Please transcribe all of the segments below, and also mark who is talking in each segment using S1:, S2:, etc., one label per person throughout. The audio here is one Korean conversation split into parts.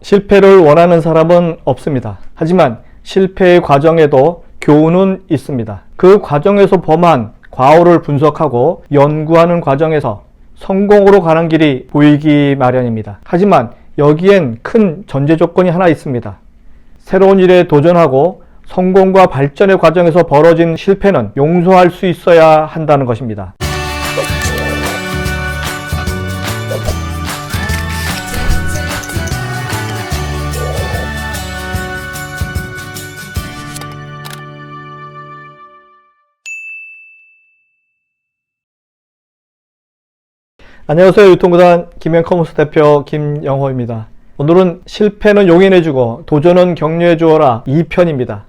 S1: 실패를 원하는 사람은 없습니다. 하지만 실패의 과정에도 교훈은 있습니다. 그 과정에서 범한 과오를 분석하고 연구하는 과정에서 성공으로 가는 길이 보이기 마련입니다. 하지만 여기엔 큰 전제 조건이 하나 있습니다. 새로운 일에 도전하고 성공과 발전의 과정에서 벌어진 실패는 용서할 수 있어야 한다는 것입니다. 안녕하세요. 유통구단 김현커머스 대표 김영호입니다. 오늘은 실패는 용인해주고 도전은 격려해주어라 2편입니다.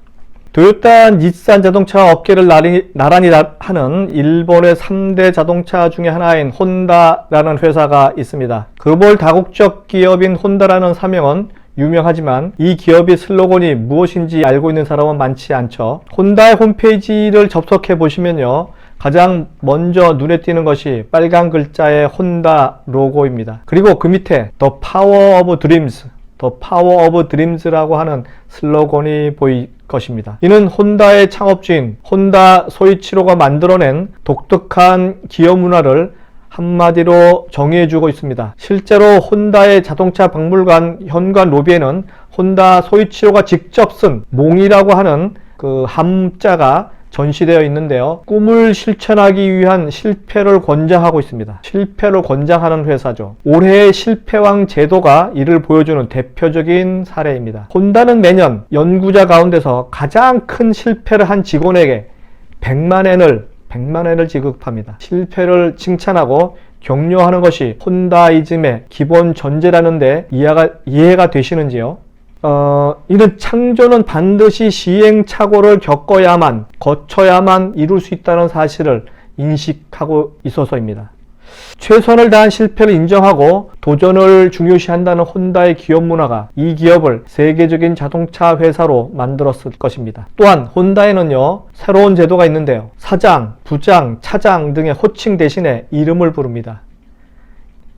S1: 토요타, 닛산 자동차 업계를 나란히 하는 일본의 3대 자동차 중에 하나인 혼다라는 회사가 있습니다. 글로벌 다국적 기업인 혼다라는 사명은 유명하지만 이 기업의 슬로건이 무엇인지 알고 있는 사람은 많지 않죠. 혼다의 홈페이지를 접속해 보시면요, 가장 먼저 눈에 띄는 것이 빨간 글자의 혼다 로고입니다. 그리고 그 밑에 The Power of Dreams, The Power of Dreams라고 하는 슬로건이 보일 것입니다. 이는 혼다의 창업주인 혼다 소이치로가 만들어낸 독특한 기업 문화를 한마디로 정의해주고 있습니다. 실제로 혼다의 자동차 박물관 현관 로비에는 혼다 소이치로가 직접 쓴 몽이라고 하는 그 함자가 전시되어 있는데요. 꿈을 실천하기 위한 실패를 권장하고 있습니다. 실패를 권장하는 회사죠. 올해의 실패왕 제도가 이를 보여주는 대표적인 사례입니다. 혼다는 매년 연구자 가운데서 가장 큰 실패를 한 직원에게 100만 엔을 지급합니다. 실패를 칭찬하고 격려하는 것이 혼다이즘의 기본 전제라는데 이해가 되시는지요? 이는 창조는 반드시 시행착오를 거쳐야만 이룰 수 있다는 사실을 인식하고 있어서입니다. 최선을 다한 실패를 인정하고 도전을 중요시한다는 혼다의 기업 문화가 이 기업을 세계적인 자동차 회사로 만들었을 것입니다. 또한 혼다에는요, 새로운 제도가 있는데요. 사장, 부장, 차장 등의 호칭 대신에 이름을 부릅니다.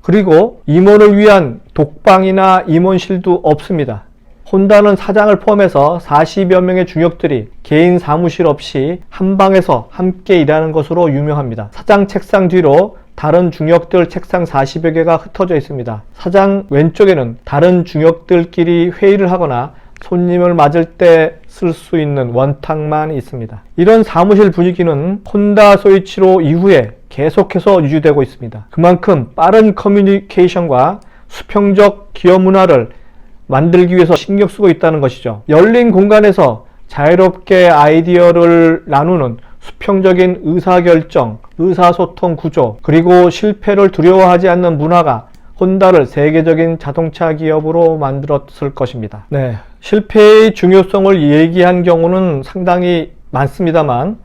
S1: 그리고 임원을 위한 독방이나 임원실도 없습니다. 혼다는 사장을 포함해서 40여 명의 중역들이 개인 사무실 없이 한 방에서 함께 일하는 것으로 유명합니다. 사장 책상 뒤로 다른 중역들 책상 40여 개가 흩어져 있습니다. 사장 왼쪽에는 다른 중역들끼리 회의를 하거나 손님을 맞을 때 쓸 수 있는 원탁만 있습니다. 이런 사무실 분위기는 혼다 소이치로 이후에 계속해서 유지되고 있습니다. 그만큼 빠른 커뮤니케이션과 수평적 기업 문화를 만들기 위해서 신경 쓰고 있다는 것이죠. 열린 공간에서 자유롭게 아이디어를 나누는 수평적인 의사결정, 의사소통 구조, 그리고 실패를 두려워하지 않는 문화가 혼다를 세계적인 자동차 기업으로 만들었을 것입니다. 네, 실패의 중요성을 얘기한 경우는 상당히 많습니다만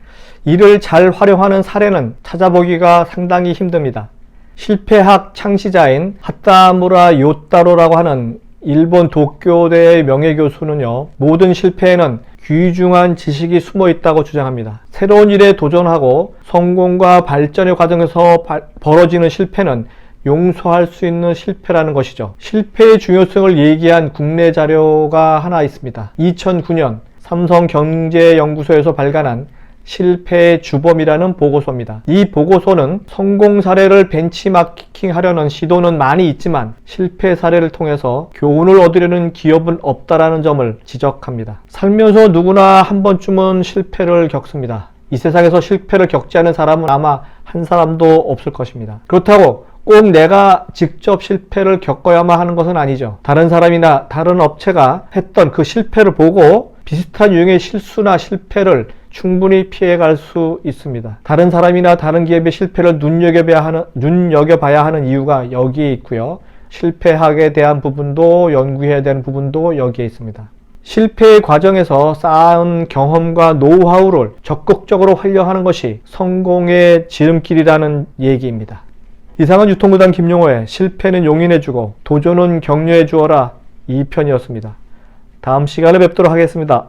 S1: 이를 잘 활용하는 사례는 찾아보기가 상당히 힘듭니다. 실패학 창시자인 하타무라 요타로라고 하는 일본 도쿄대의 명예교수는요, 모든 실패에는 귀중한 지식이 숨어 있다고 주장합니다. 새로운 일에 도전하고 성공과 발전의 과정에서 벌어지는 실패는 용서할 수 있는 실패라는 것이죠. 실패의 중요성을 얘기한 국내 자료가 하나 있습니다. 2009년 삼성경제연구소에서 발간한 실패의 주범이라는 보고서입니다. 이 보고서는 성공 사례를 벤치마킹하려는 시도는 많이 있지만 실패 사례를 통해서 교훈을 얻으려는 기업은 없다라는 점을 지적합니다. 살면서 누구나 한 번쯤은 실패를 겪습니다. 이 세상에서 실패를 겪지 않은 사람은 아마 한 사람도 없을 것입니다. 그렇다고 꼭 내가 직접 실패를 겪어야만 하는 것은 아니죠. 다른 사람이나 다른 업체가 했던 그 실패를 보고 비슷한 유형의 실수나 실패를 충분히 피해갈 수 있습니다. 다른 사람이나 다른 기업의 실패를 눈여겨봐야 하는 이유가 여기에 있고요. 실패학에 대한 부분도 연구해야 되는 부분도 여기에 있습니다. 실패의 과정에서 쌓은 경험과 노하우를 적극적으로 활용하는 것이 성공의 지름길이라는 얘기입니다. 이상은 유통구단 김용호의 실패는 용인해주고 도전은 격려해주어라 2편이었습니다. 다음 시간에 뵙도록 하겠습니다.